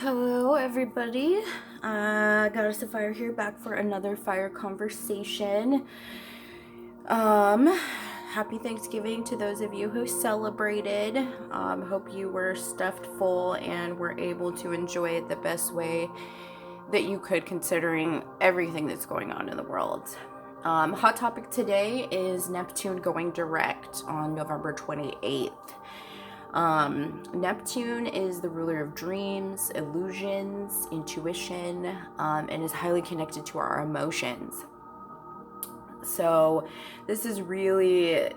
Hello everybody, Goddess of Fire here, back for another fire conversation. Happy Thanksgiving to those of you who celebrated. Hope you were stuffed full and were able to enjoy it the best way that you could, considering everything that's going on in the world. Hot topic today is Neptune going direct on November 28th. Neptune is the ruler of dreams, illusions, intuition, and is highly connected to our emotions. So this is really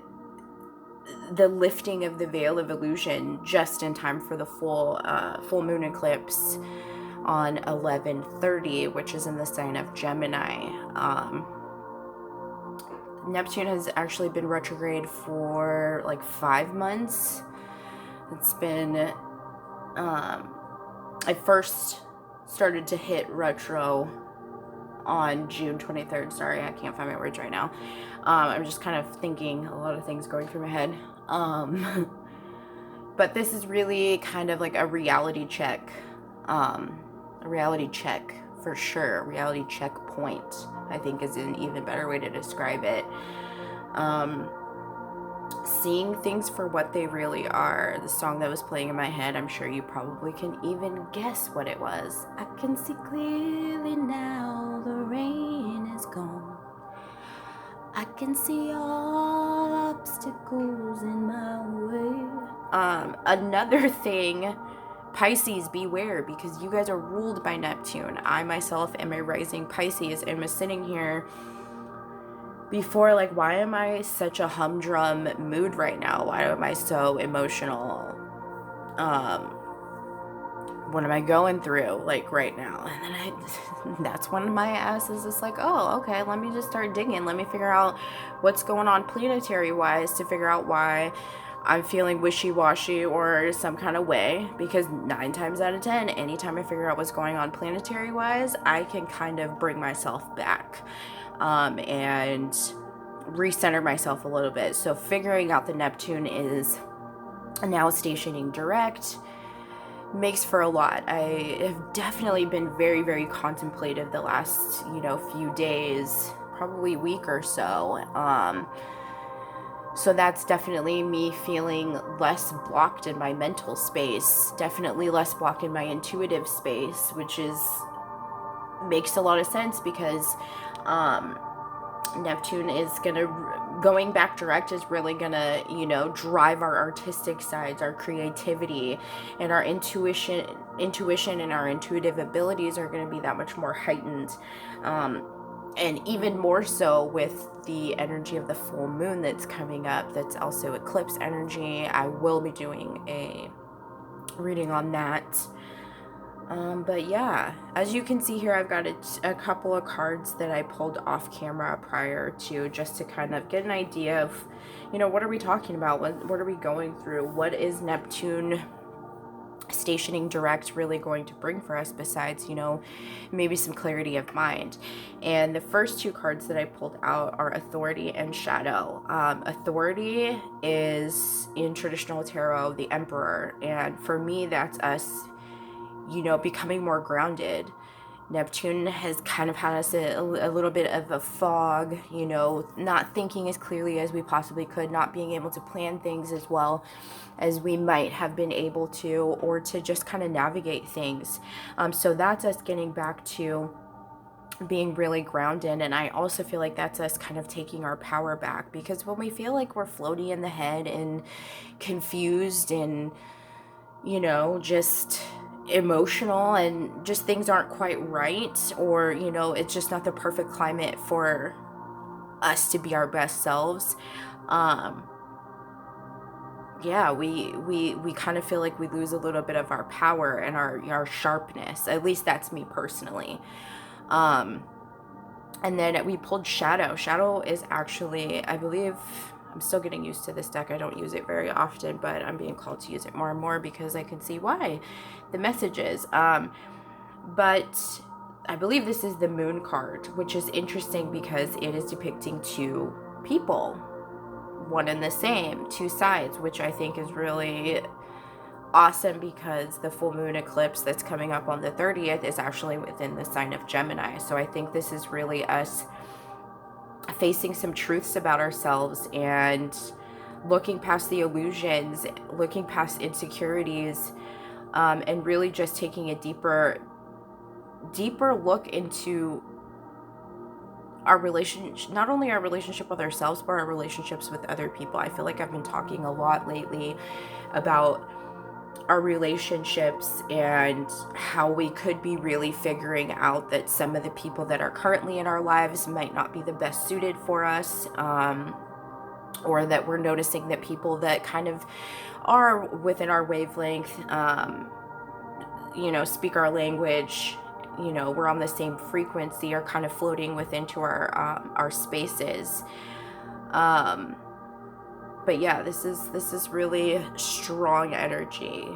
the lifting of the veil of illusion just in time for the full moon eclipse on 11/30, which is in the sign of Gemini. Neptune has actually been retrograde for like 5 months. It's been, I first started to hit retro on June 23rd. Sorry, I can't find my words right now. I'm just kind of thinking a lot of things going through my head. But this is really kind of like a reality check. A reality check for sure. Reality checkpoint, I think, is an even better way to describe it. Seeing things for what they really are. The song that was playing in my head, I'm sure you probably can even guess what it was. I can see clearly now, the rain is gone. I can see all obstacles in my way. Another thing, Pisces, beware, because you guys are ruled by Neptune. I myself am a rising Pisces and was sitting here before, like, why am I such a humdrum mood right now? Why am I so emotional? What am I going through, like, right now? And then that's when my ass is just like, oh, okay, let me just start digging. Let me figure out what's going on planetary-wise to figure out why I'm feeling wishy-washy or some kind of way. Because 9 times out of 10, anytime I figure out what's going on planetary-wise, I can kind of bring myself back. And recenter myself a little bit. So figuring out the Neptune is now stationing direct makes for a lot. I have definitely been very, very contemplative the last, few days, probably week or so. So that's definitely me feeling less blocked in my mental space, definitely less blocked in my intuitive space, which makes a lot of sense because Neptune is going back direct is really gonna, drive our artistic sides, our creativity, and our intuition and our intuitive abilities are gonna be that much more heightened. And even more so with the energy of the full moon that's coming up, that's also eclipse energy. I will be doing a reading on that. But yeah, as you can see here, I've got a couple of cards that I pulled off camera prior to, just to kind of get an idea of, what are we talking about? What are we going through? What is Neptune stationing direct really going to bring for us besides, maybe some clarity of mind? And the first 2 cards that I pulled out are Authority and Shadow. Authority is, in traditional tarot, the Emperor. And for me, that's us becoming more grounded. Neptune has kind of had us a little bit of a fog, not thinking as clearly as we possibly could, not being able to plan things as well as we might have been able to, or to just kind of navigate things. So that's us getting back to being really grounded. And I also feel like that's us kind of taking our power back, because when we feel like we're floaty in the head and confused and, just emotional and just things aren't quite right, or it's just not the perfect climate for us to be our best selves, we kind of feel like we lose a little bit of our power and our sharpness. At least that's me personally. And then we pulled Shadow. Shadow is actually, I believe, I'm still getting used to this deck. I don't use it very often, but I'm being called to use it more and more because I can see why the messages. But I believe this is the Moon card, which is interesting because it is depicting 2 people, one and the same, 2 sides, which I think is really awesome because the full moon eclipse that's coming up on the 30th is actually within the sign of Gemini. So I think this is really us facing some truths about ourselves and looking past the illusions, looking past insecurities, and really just taking a deeper look into our relationship, not only our relationship with ourselves, but our relationships with other people. I feel like I've been talking a lot lately about our relationships and how we could be really figuring out that some of the people that are currently in our lives might not be the best suited for us, or that we're noticing that people that kind of are within our wavelength, speak our language, we're on the same frequency, are kind of floating within our spaces. But yeah, this is really strong energy,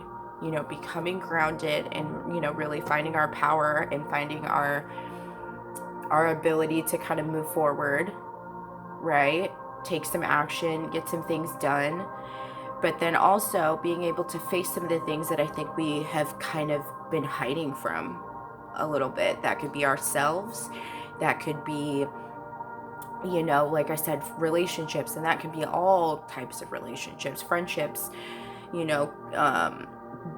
becoming grounded and, really finding our power and finding our ability to kind of move forward, right? Take some action, get some things done, but then also being able to face some of the things that I think we have kind of been hiding from a little bit. That could be ourselves, that could be, like I said, relationships, and that can be all types of relationships, friendships,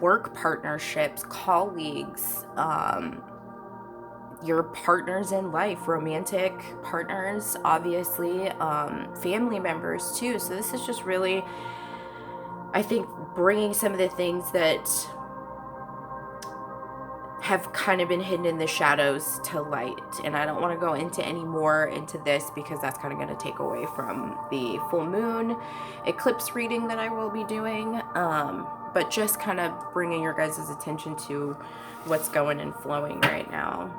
work partnerships, colleagues, your partners in life, romantic partners, obviously, family members too. So this is just really, I think, bringing some of the things that have kind of been hidden in the shadows to light. And I don't want to go into this because that's kind of going to take away from the full moon eclipse reading that I will be doing. But just kind of bringing your guys' attention to what's going and flowing right now.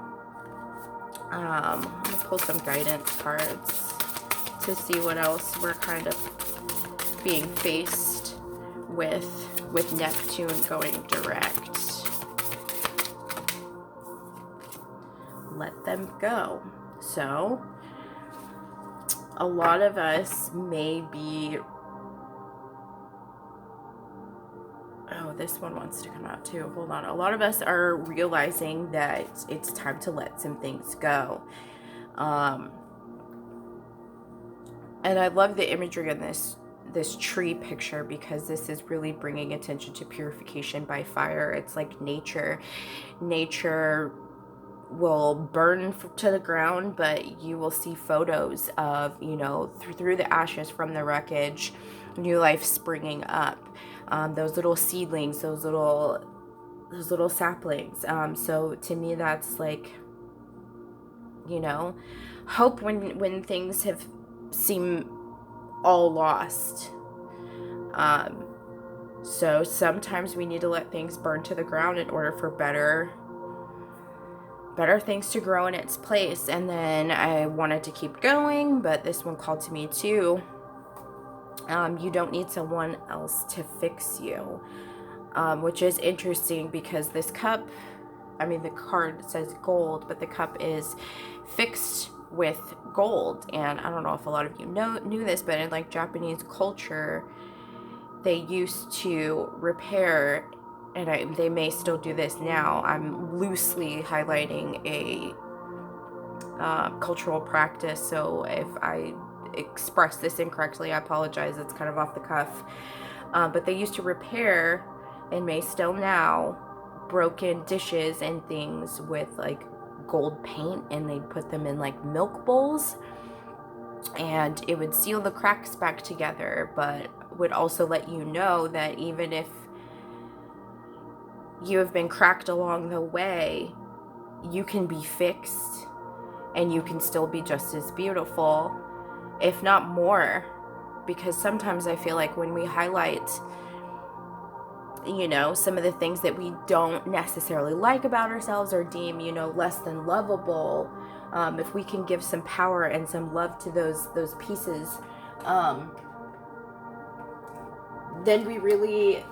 I'm going to pull some guidance cards to see what else we're kind of being faced with Neptune going direct. Let them go. So a lot of us may be, oh, this one wants to come out too. Hold on. A lot of us are realizing that it's time to let some things go. And I love the imagery in this tree picture because this is really bringing attention to purification by fire. It's like nature will burn to the ground, but you will see photos of, through the ashes from the wreckage, new life springing up. Those little seedlings, those little saplings. So to me, that's like, hope when things have seemed all lost. So sometimes we need to let things burn to the ground in order for better things to grow in its place. And then I wanted to keep going, but this one called to me too. You don't need someone else to fix you, which is interesting because this cup, the card says gold, but the cup is fixed with gold. And I don't know if a lot of you knew this, but in like Japanese culture, they used to repair, and they may still do this now. I'm loosely highlighting a cultural practice, so if I express this incorrectly, I apologize. It's kind of off the cuff. But they used to repair, and may still now, broken dishes and things with like gold paint, and they'd put them in like milk bowls, and it would seal the cracks back together, but would also let you know that even if you have been cracked along the way, you can be fixed and you can still be just as beautiful, if not more. Because sometimes I feel like when we highlight, some of the things that we don't necessarily like about ourselves or deem, less than lovable, if we can give some power and some love to those pieces, then we really,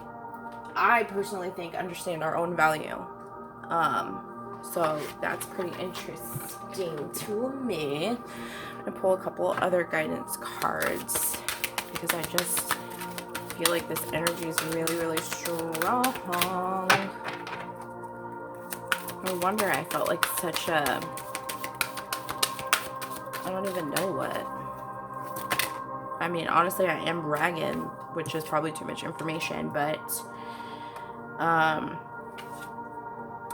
I personally think, understand our own value. So that's pretty interesting to me. I'm gonna pull a couple other guidance cards because I just feel like this energy is really, really strong. No wonder I felt like such a, I don't even know what. I mean, honestly, I am bragging, which is probably too much information, but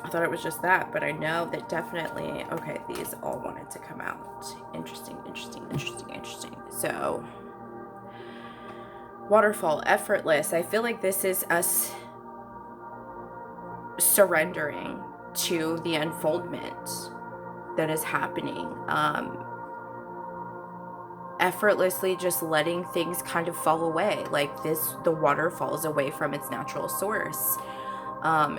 I thought it was just that, but I know that definitely, okay, these all wanted to come out. Interesting, interesting, interesting, interesting. So, Waterfall, effortless. I feel like this is us surrendering to the unfoldment that is happening. Effortlessly just letting things kind of fall away. Like this, the water falls away from its natural source.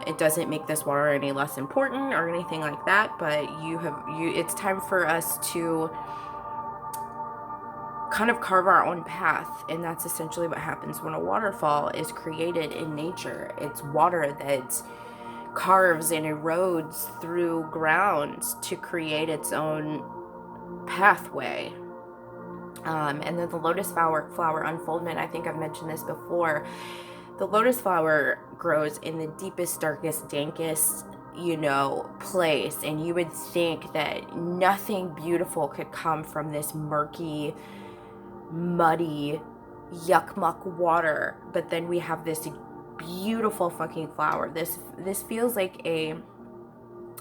It doesn't make this water any less important or anything like that, but it's time for us to kind of carve our own path, and that's essentially what happens when a waterfall is created in nature. It's water that carves and erodes through ground to create its own pathway. And then the lotus flower unfoldment, I think I've mentioned this before. The lotus flower grows in the deepest, darkest, dankest, place, and you would think that nothing beautiful could come from this murky, muddy, yuck muck water, but then we have this beautiful fucking flower. This feels like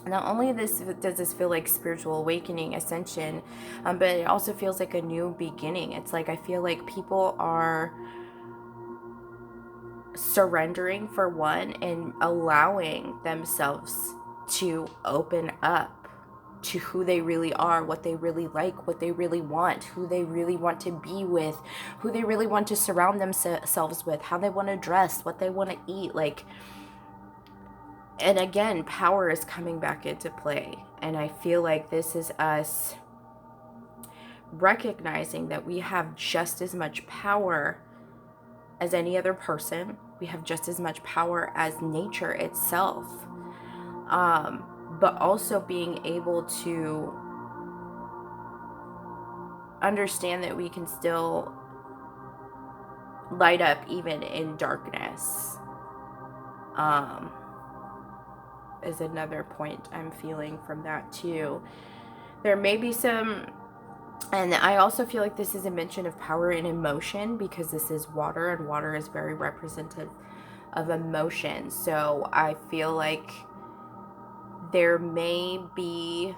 not only does this feel like spiritual awakening, ascension, but it also feels like a new beginning. It's like I feel like people are surrendering, for one, and allowing themselves to open up to who they really are, what they really like, what they really want, who they really want to be with, who they really want to surround themselves with, how they want to dress, what they want to eat. And again, power is coming back into play. And I feel like this is us recognizing that we have just as much power as any other person. We have just as much power as nature itself. But also being able to understand that we can still light up even in darkness. Is another point I'm feeling from that too. There may be some, and I also feel like this is a mention of power and emotion, because this is water, and water is very representative of emotion. So I feel like there may be,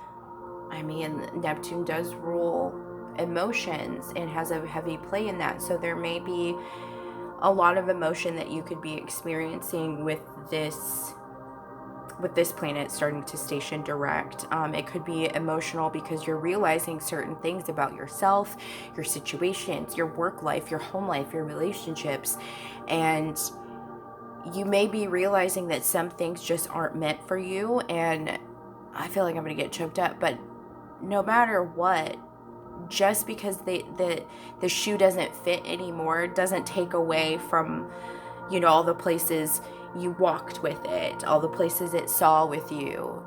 Neptune does rule emotions and has a heavy play in that. So there may be a lot of emotion that you could be experiencing with this planet starting to station direct. It could be emotional because you're realizing certain things about yourself, your situations, your work life, your home life, your relationships, and you may be realizing that some things just aren't meant for you. And I feel like I'm gonna get choked up, but no matter what, just because the shoe doesn't fit anymore doesn't take away from all the places you walked with it, all the places it saw with you.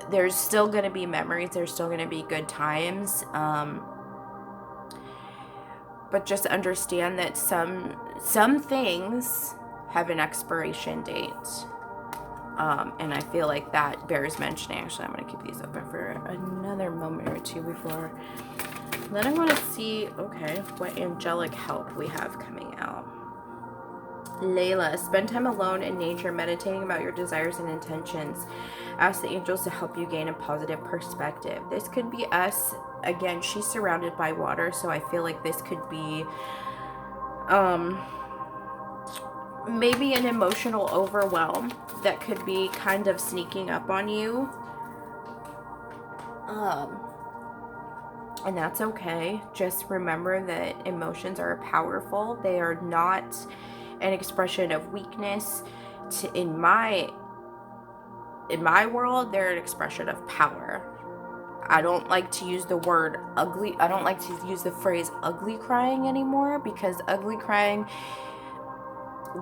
There's still going to be memories, there's still going to be good times, but just understand that some things have an expiration date, and I feel like that bears mentioning. Actually, I'm going to keep these open for another moment or two before. Then I want to see, okay, what angelic help we have coming out. Layla, spend time alone in nature, meditating about your desires and intentions. Ask the angels to help you gain a positive perspective. This could be us. Again, she's surrounded by water, so I feel like this could be maybe an emotional overwhelm that could be kind of sneaking up on you. And that's okay. Just remember that emotions are powerful. They are not an expression of weakness. In my world, they're an expression of power. I don't like to use the word ugly. I don't like to use the phrase ugly crying anymore, because ugly crying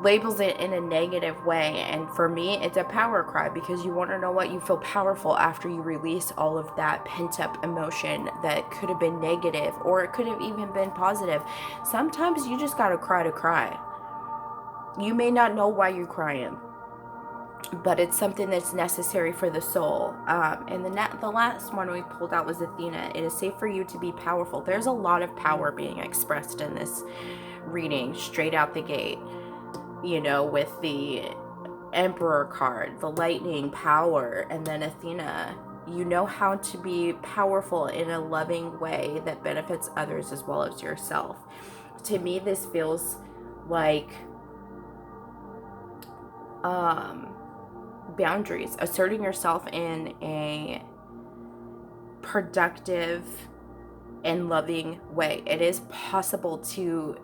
labels it in a negative way. And for me, it's a power cry, because you want to know what? You feel powerful after you release all of that pent up emotion that could have been negative, or it could have even been positive. Sometimes you just got to cry. You may not know why you're crying, but it's something that's necessary for the soul. And the last one we pulled out was Athena. It is safe for you to be powerful. There's a lot of power being expressed in this reading straight out the gate. You know, with the Emperor card, the lightning, power, and then Athena. You know how to be powerful in a loving way that benefits others as well as yourself. To me, this feels like boundaries, asserting yourself in a productive and loving way. It is possible to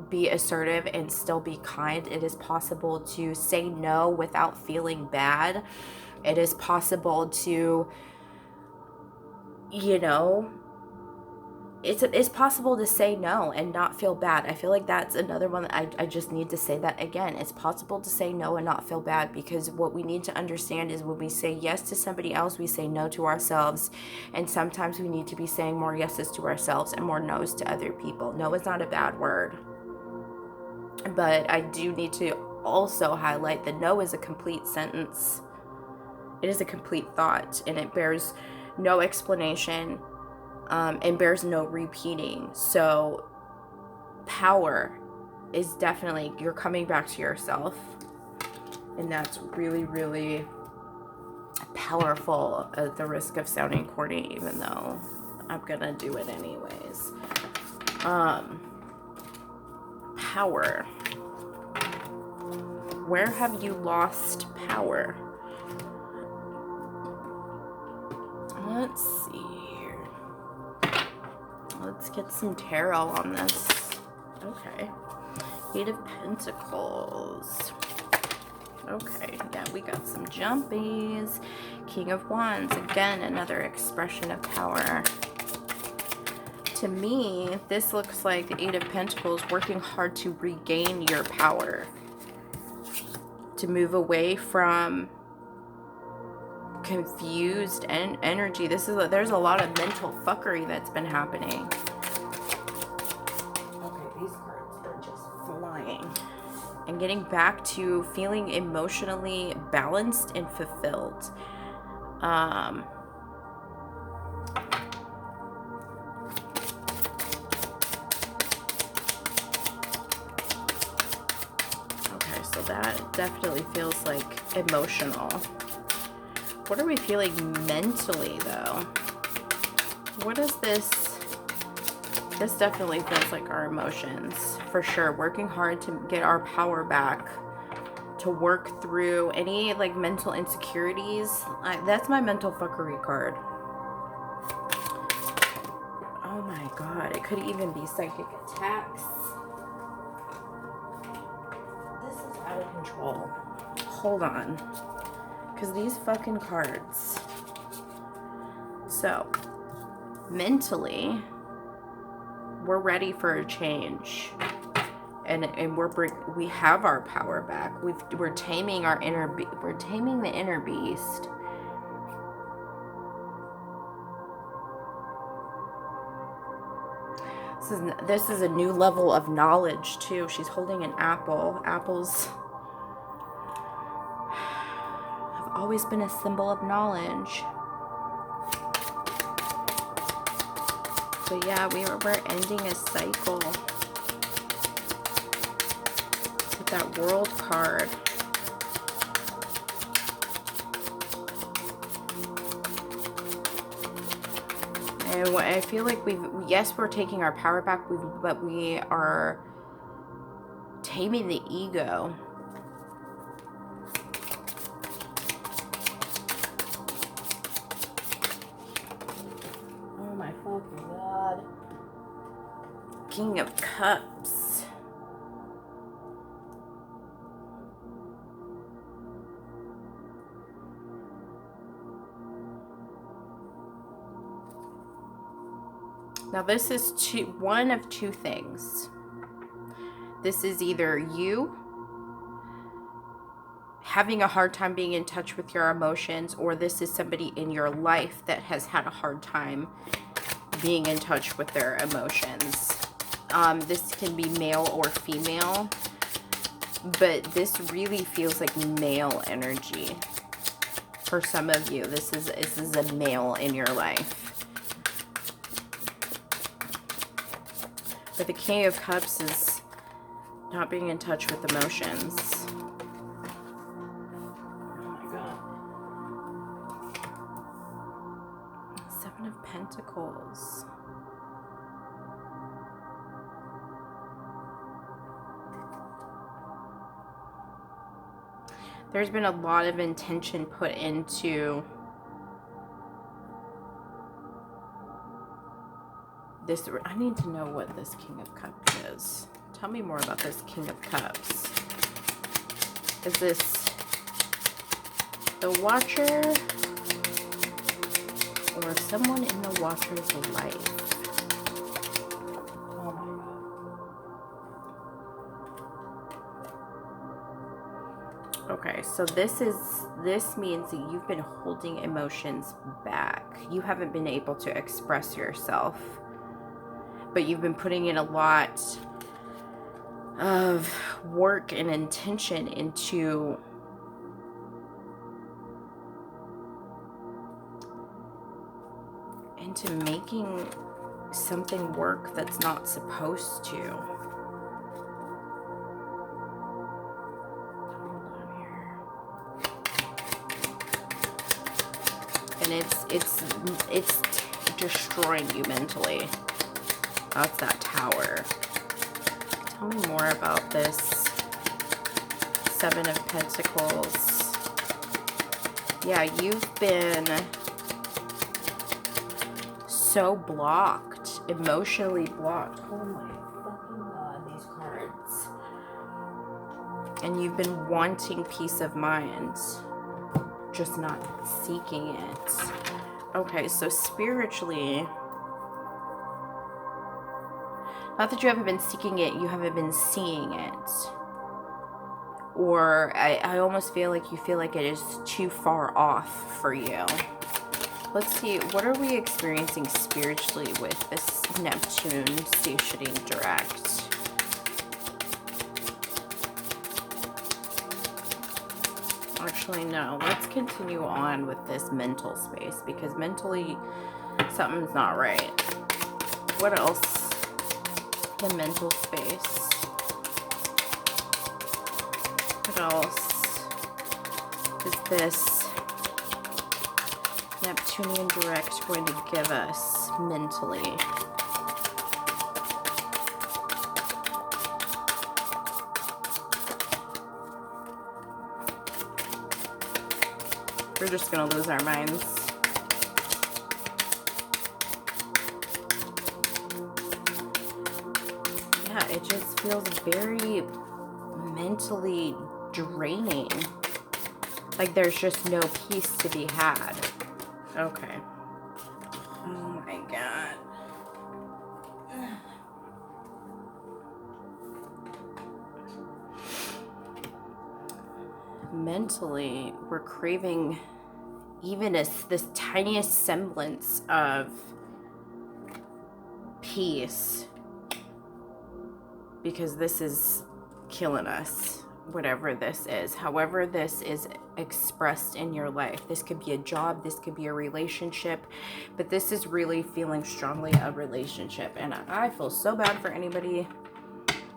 be assertive and still be kind. It is possible to say no without feeling bad. It is possible to, you know, it's possible to say no and not feel bad. I feel like that's another one that I just need to say that again. It's possible to say no and not feel bad, because what we need to understand is when we say yes to somebody else, we say no to ourselves. And sometimes we need to be saying more yeses to ourselves and more no's to other people. No is not a bad word. But I do need to also highlight that no is a complete sentence. It is a complete thought, and it bears no explanation. And bears no repeating. So power is definitely, you're coming back to yourself, and that's really, really powerful, at the risk of sounding corny, even though I'm gonna do it anyways. Power. Where have you lost power? Let's see. Let's get some tarot on this. Okay. 8 of Pentacles. Okay, yeah, we got some jumpies. King of Wands. Again, another expression of power. To me, this looks like the 8 of Pentacles, working hard to regain your power. To move away from confused energy. There's a lot of mental fuckery that's been happening. Okay, these cards are just flying. And getting back to feeling emotionally balanced and fulfilled. Okay, so that definitely feels like emotional. What are we feeling mentally, though? What is this? This definitely feels like our emotions, for sure. Working hard to get our power back, to work through any, like, mental insecurities. That's my mental fuckery card. Oh my god, it could even be psychic attacks. This is out of control. Hold on. Because these fucking cards. So, mentally, we're ready for a change. And we have our power back. We're taming our we're taming the inner beast. This is a new level of knowledge too. She's holding an apple. Apples always been a symbol of knowledge. So yeah, we're ending a cycle with that World card. And I feel like we're taking our power back, but we are taming the ego. God. King of Cups. Now this is one of two things. This is either you having a hard time being in touch with your emotions, or this is somebody in your life that has had a hard time being in touch with their emotions. This can be male or female, but this really feels like male energy. For some of you, this is a male in your life. But the King of Cups is not being in touch with emotions. Oh my God. Seven of Pentacles. There's been a lot of intention put into this. I need to know what this King of Cups is. Tell me more about this King of Cups. Is this the Watcher or someone in the Watcher's life? Oh my God. Okay, so this means that you've been holding emotions back. You haven't been able to express yourself, but you've been putting in a lot of work and intention into making something work that's not supposed to. And it's destroying you mentally. That's that Tower. Tell me more about this Seven of Pentacles. Yeah, you've been so blocked, emotionally blocked. Oh my fucking God, these cards. And you've been wanting peace of mind, just not seeking it. Okay, so spiritually, not that you haven't been seeking it, you haven't been seeing it. Or I almost feel like you feel like it is too far off for you. Let's see, what are we experiencing spiritually with this Neptune stationing direct? Actually, no. Let's continue on with this mental space, because mentally something's not right. What else? The mental space. What else is this Neptunian direct going to give us mentally? We're just going to lose our minds. Yeah, it just feels very mentally draining. Like there's just no peace to be had. Okay. Oh my God. Mentally, we're craving even this tiniest semblance of peace, because this is killing us, whatever this is. However this is expressed in your life. This could be a job, this could be a relationship, but this is really feeling strongly a relationship. And I feel so bad for anybody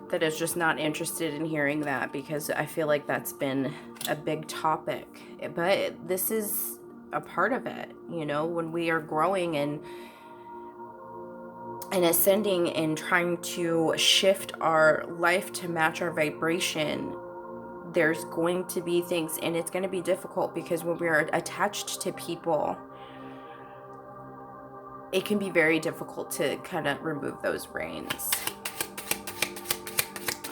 that is just not interested in hearing that, because I feel like that's been a big topic. But this is a part of it, you know, when we are growing and ascending and trying to shift our life to match our vibration. There's going to be things, and it's going to be difficult, because when we are attached to people, it can be very difficult to kind of remove those reins.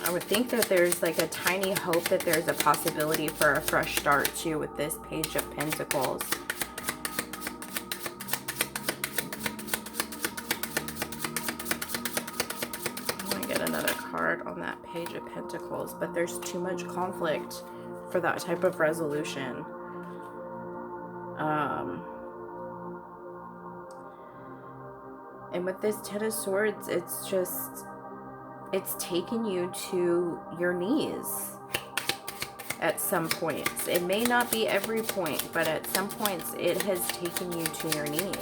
I would think that there's like a tiny hope that there's a possibility for a fresh start too with this Page of Pentacles. I want to get another card on that Page of Pentacles, but there's too much conflict for that type of resolution. And with this Ten of Swords, it's taken you to your knees at some points. It may not be every point, but at some points it has taken you to your knees.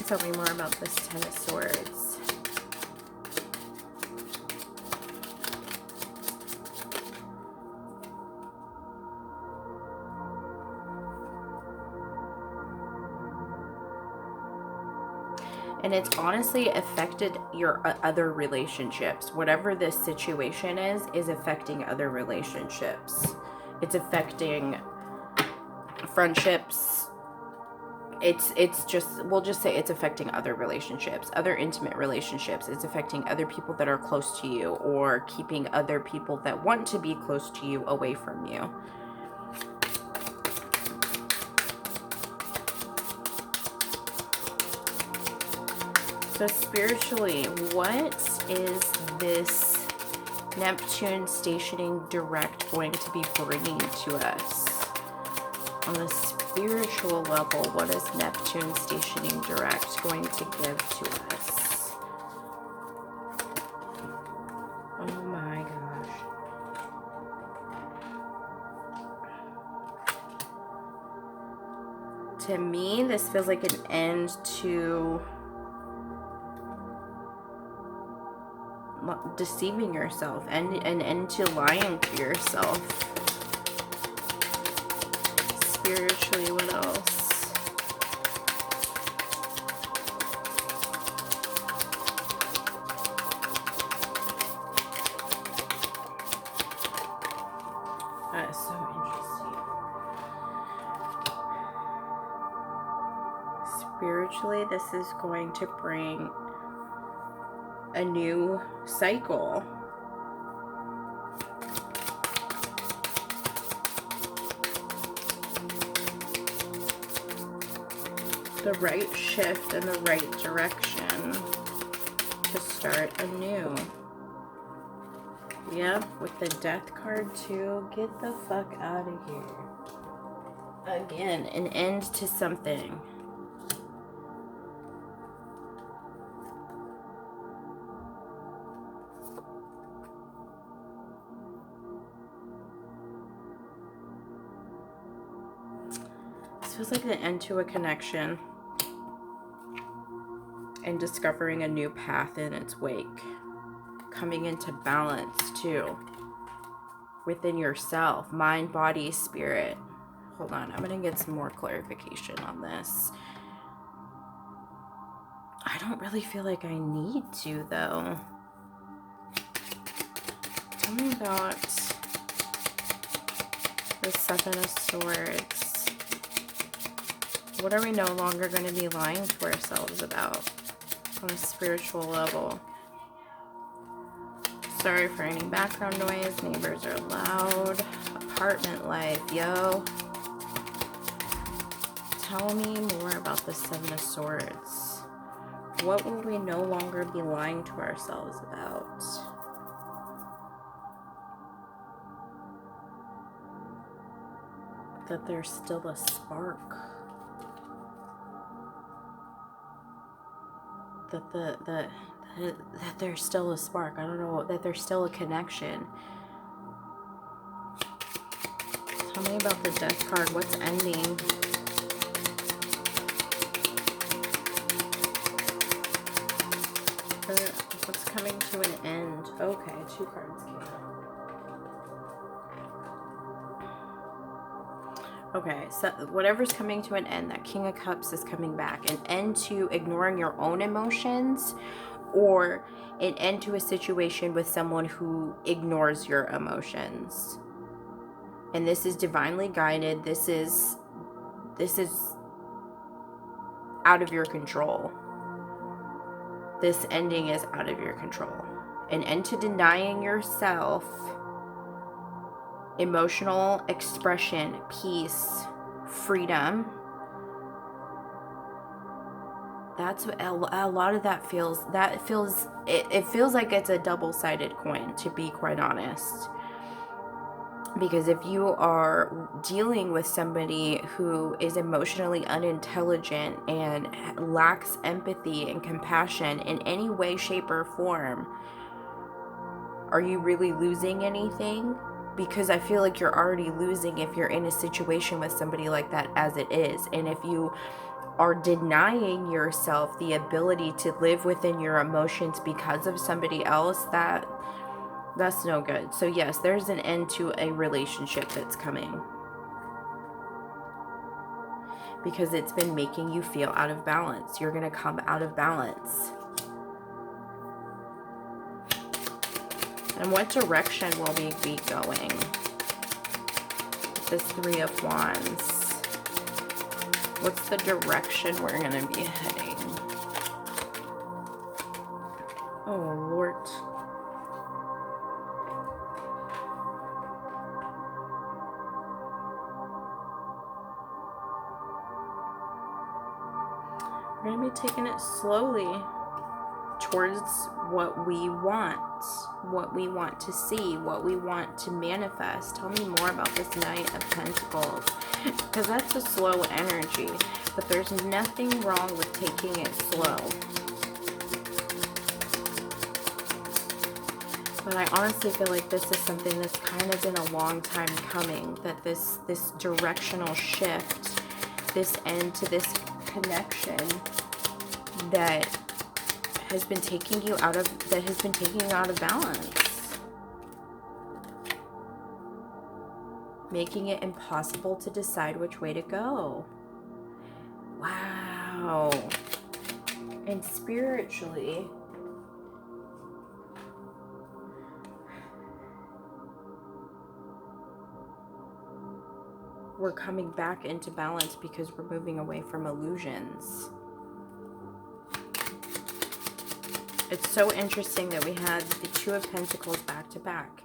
Tell me more about this Ten of Swords. And it's honestly affected your other relationships. Whatever this situation is affecting other relationships. It's affecting friendships. It's just, we'll just say it's affecting other relationships, other intimate relationships. It's affecting other people that are close to you, or keeping other people that want to be close to you away from you. So spiritually, what is this Neptune stationing direct going to be bringing to us? On the spiritual level, what is Neptune stationing direct going to give to us? Oh my gosh. To me, this feels like an end to deceiving yourself, and an end to lying to yourself. Spiritually, what else? That is so interesting. Spiritually, this is going to bring a new cycle. The right shift in the right direction to start anew. Yep, with the Death card too. Get the fuck out of here. Again, an end to something. Feels like the end to a connection, and discovering a new path in its wake. Coming into balance too within yourself, mind, body, spirit. Hold on, I'm gonna get some more clarification on this. I don't really feel like I need to though. Tell me about the Seven of Swords. What are we no longer going to be lying to ourselves about on a spiritual level? Sorry for any background noise. Neighbors are loud. Apartment life, yo. Tell me more about the Seven of Swords. What will we no longer be lying to ourselves about? That there's still a spark. That there's still a spark. I don't know, that there's still a connection. Tell me about the Death card. What's ending? What's coming to an end? Okay, 2 cards came out. Okay, so whatever's coming to an end, that King of Cups is coming back. An end to ignoring your own emotions, or an end to a situation with someone who ignores your emotions. And this is divinely guided. This is out of your control. This ending is out of your control. An end to denying yourself emotional expression, peace, freedom. That's what a lot of that feels. It feels like it's a double-sided coin, to be quite honest. Because if you are dealing with somebody who is emotionally unintelligent and lacks empathy and compassion in any way, shape, or form, are you really losing anything? Because I feel like you're already losing if you're in a situation with somebody like that as it is. And if you are denying yourself the ability to live within your emotions because of somebody else, that's no good. So yes, there's an end to a relationship that's coming. Because it's been making you feel out of balance. You're going to come out of balance. And what direction will we be going? This Three of Wands. What's the direction we're going to be heading? Oh, Lord. We're going to be taking it slowly towards what we want to see, what we want to manifest. Tell me more about this Knight of Pentacles, because that's a slow energy, but there's nothing wrong with taking it slow. But I honestly feel like this is something that's kind of been a long time coming, that this directional shift, this end to this connection that has been taking you out of balance, making it impossible to decide which way to go. Wow. And spiritually, we're coming back into balance because we're moving away from illusions. It's so interesting that we had the Two of Pentacles back to back.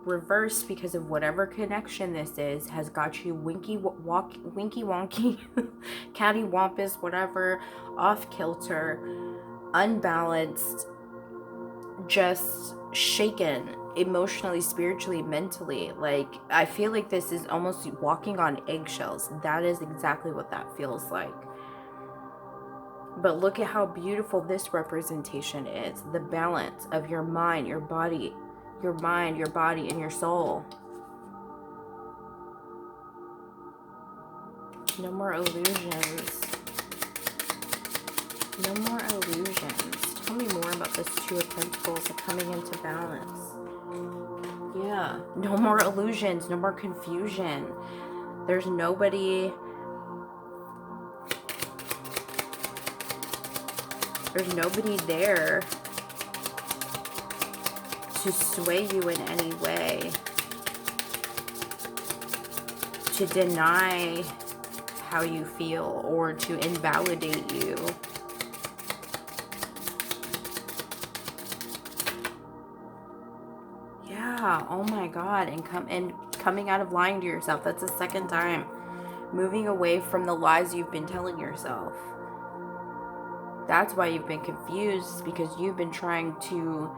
Reversed because of whatever connection this is, has got you winky wonky, cattywampus, whatever, off kilter, unbalanced, just shaken emotionally, spiritually, mentally. Like, I feel like this is almost walking on eggshells. That is exactly what that feels like. But look at how beautiful this representation is. The balance of your mind, your body, and your soul. No more illusions. No more illusions. Tell me more about this Two of Pentacles coming into balance. Yeah. No more illusions. No more confusion. There's nobody... There's nobody there to sway you in any way, to deny how you feel, or to invalidate you. Yeah, oh my God, and coming out of lying to yourself. That's the second time. Moving away from the lies you've been telling yourself. That's why you've been confused, because you've been trying to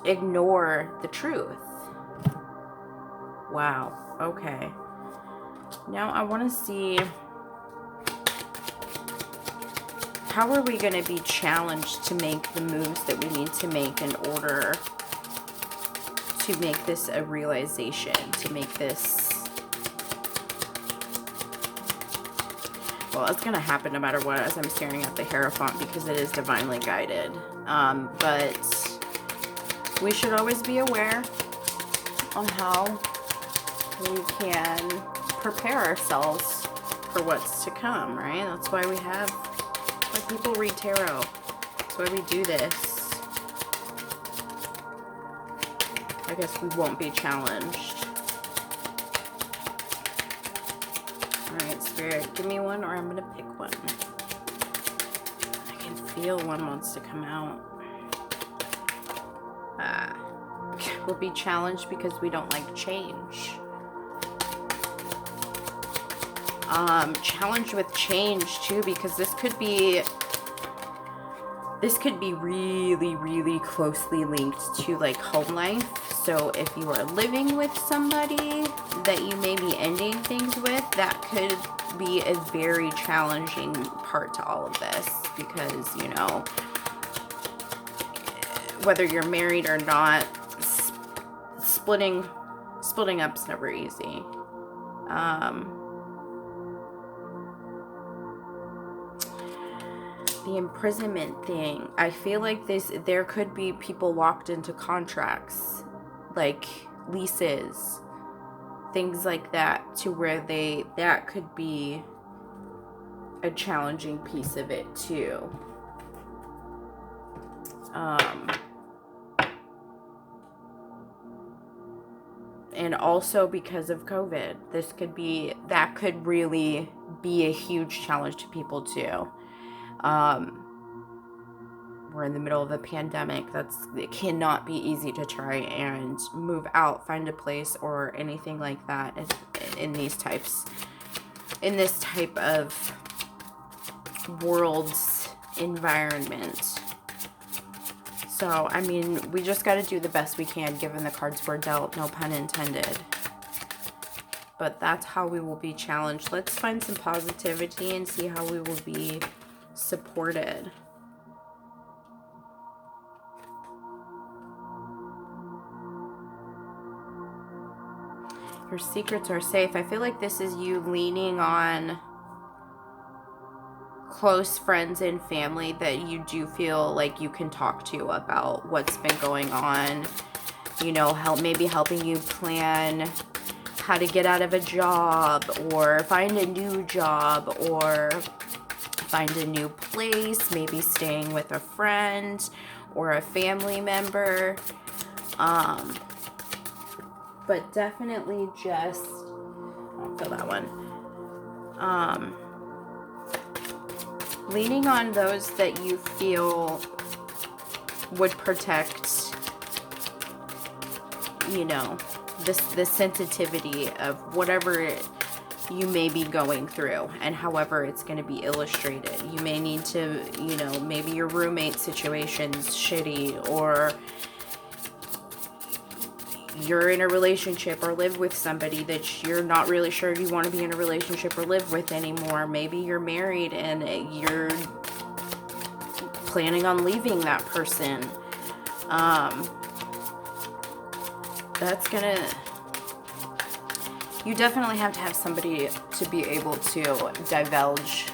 ignore the truth. Wow. Okay. Now I want to see, how are we going to be challenged to make the moves that we need to make in order to make this a realization, to make this... Well, it's going to happen no matter what, as I'm staring at the Hierophant, because it is divinely guided. But we should always be aware on how we can prepare ourselves for what's to come, right? That's why people read tarot. That's why we do this. I guess we won't be challenged. Alright, Spirit, give me one, or I'm going to pick one. I can feel one wants to come out. We'll be challenged because we don't like change. Challenged with change, too, because this could be really, really closely linked to, like, home life. So if you are living with somebody that you may be ending things with, that could be a very challenging part to all of this, because, you know, whether you're married or not, splitting up's never easy. The imprisonment thing, I feel like there could be people locked into contracts, like leases, things like that, to where that could be a challenging piece of it too. And also because of COVID, that could really be a huge challenge to people too. We're in the middle of a pandemic. It cannot be easy to try and move out, find a place, or anything like that in this type of world's environment. So, I mean, we just got to do the best we can given the cards we're dealt, no pun intended. But that's how we will be challenged. Let's find some positivity and see how we will be supported. Your secrets are safe. I feel like this is you leaning on close friends and family that you do feel like you can talk to about what's been going on. You know, maybe helping you plan how to get out of a job, or find a new job, or find a new place, maybe staying with a friend or a family member. But definitely just, I'll fill that one. Leaning on those that you feel would protect, you know, the sensitivity of whatever you may be going through, and however it's going to be illustrated. You may need to, you know, maybe your roommate situation's shitty, or you're in a relationship or live with somebody that you're not really sure you want to be in a relationship or live with anymore. Maybe you're married and you're planning on leaving that person. You definitely have to have somebody to be able to divulge,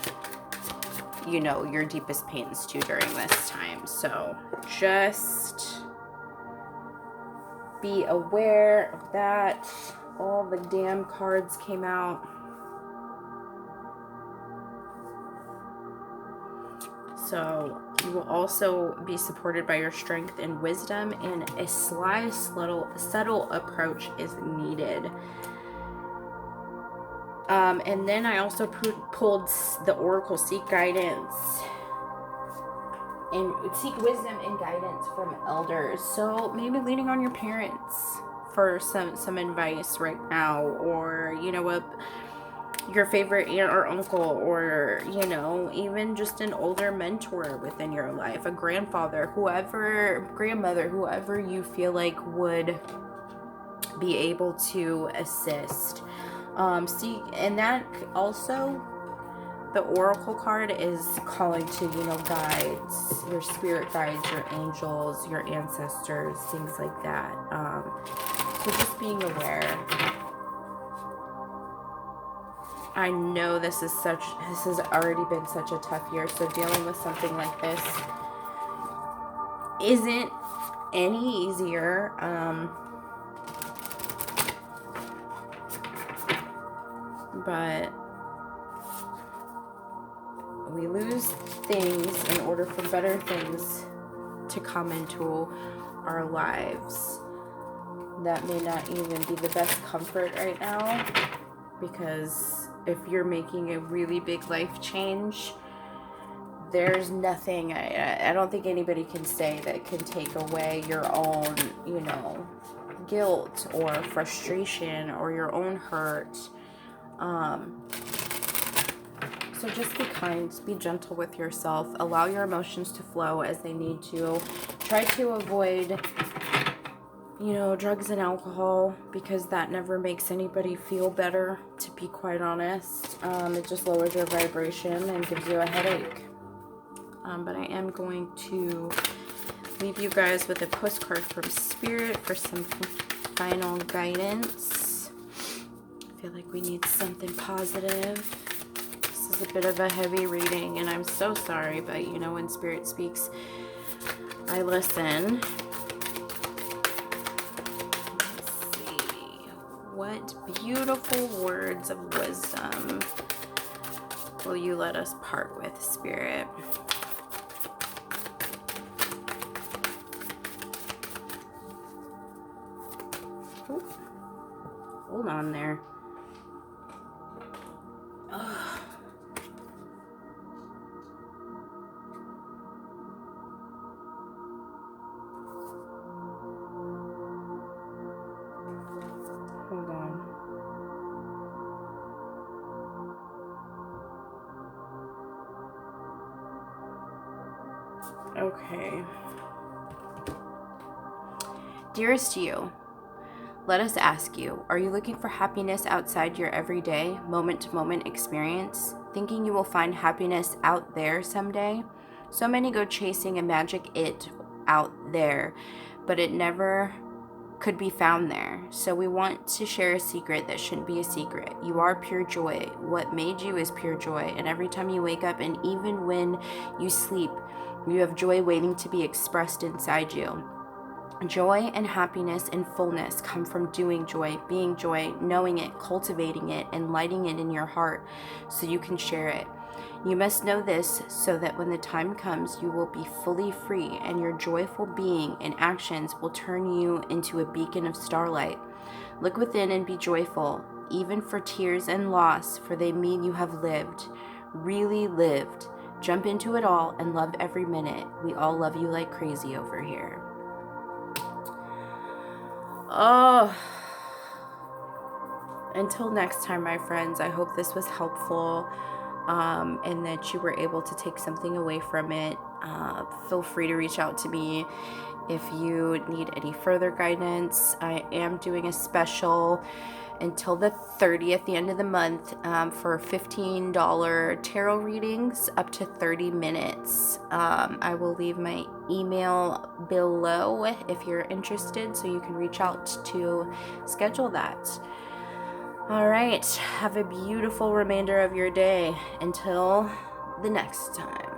you know, your deepest pains to during this time. So just be aware of that. All the damn cards came out. So you will also be supported by your strength and wisdom, and a sly, subtle approach is needed. And then I also pulled the Oracle Seek Guidance and seek wisdom and guidance from elders. So maybe leaning on your parents for some advice right now, or, you know, your favorite aunt or uncle, or, you know, even just an older mentor within your life, a grandfather, grandmother, whoever you feel like would be able to assist. And that also, the Oracle card is calling to, you know, guides, your spirit guides, your angels, your ancestors, things like that. So just being aware. I know this has already been such a tough year, so dealing with something like this isn't any easier. But we lose things in order for better things to come into our lives. That may not even be the best comfort right now, because if you're making a really big life change, there's nothing, I don't think anybody can say that can take away your own, you know, guilt or frustration or your own hurt. So just be kind, be gentle with yourself, allow your emotions to flow as they need to. Try to avoid you know, drugs and alcohol, because that never makes anybody feel better, to be quite honest. It just lowers your vibration and gives you a headache. But I am going to leave you guys with a postcard from Spirit for some final guidance. I feel like we need something positive. This is a bit of a heavy reading, and I'm so sorry, but you know, when Spirit speaks, I listen. Let's see. What beautiful words of wisdom will you let us part with, Spirit? Ooh. Hold on there. Ugh. Hold on. Okay. Dearest you, let us ask you, are you looking for happiness outside your everyday, moment-to-moment experience? Thinking you will find happiness out there someday? So many go chasing a magic it out there, but it never could be found there. So we want to share a secret that shouldn't be a secret. You are pure joy. What made you is pure joy. And every time you wake up, and even when you sleep, you have joy waiting to be expressed inside you. Joy and happiness and fullness come from doing joy, being joy, knowing it, cultivating it, and lighting it in your heart so you can share it. You must know this so that when the time comes, you will be fully free, and your joyful being and actions will turn you into a beacon of starlight. Look within and be joyful, even for tears and loss, for they mean you have lived, really lived. Jump into it all and love every minute. We all love you like crazy over here. Oh, until next time, my friends, I hope this was helpful, and that you were able to take something away from it. Feel free to reach out to me if you need any further guidance. I am doing a special until the 30th, the end of the month, for $15 tarot readings up to 30 minutes. I will leave my email below if you're interested, so you can reach out to schedule that. All right, have a beautiful remainder of your day. Until the next time.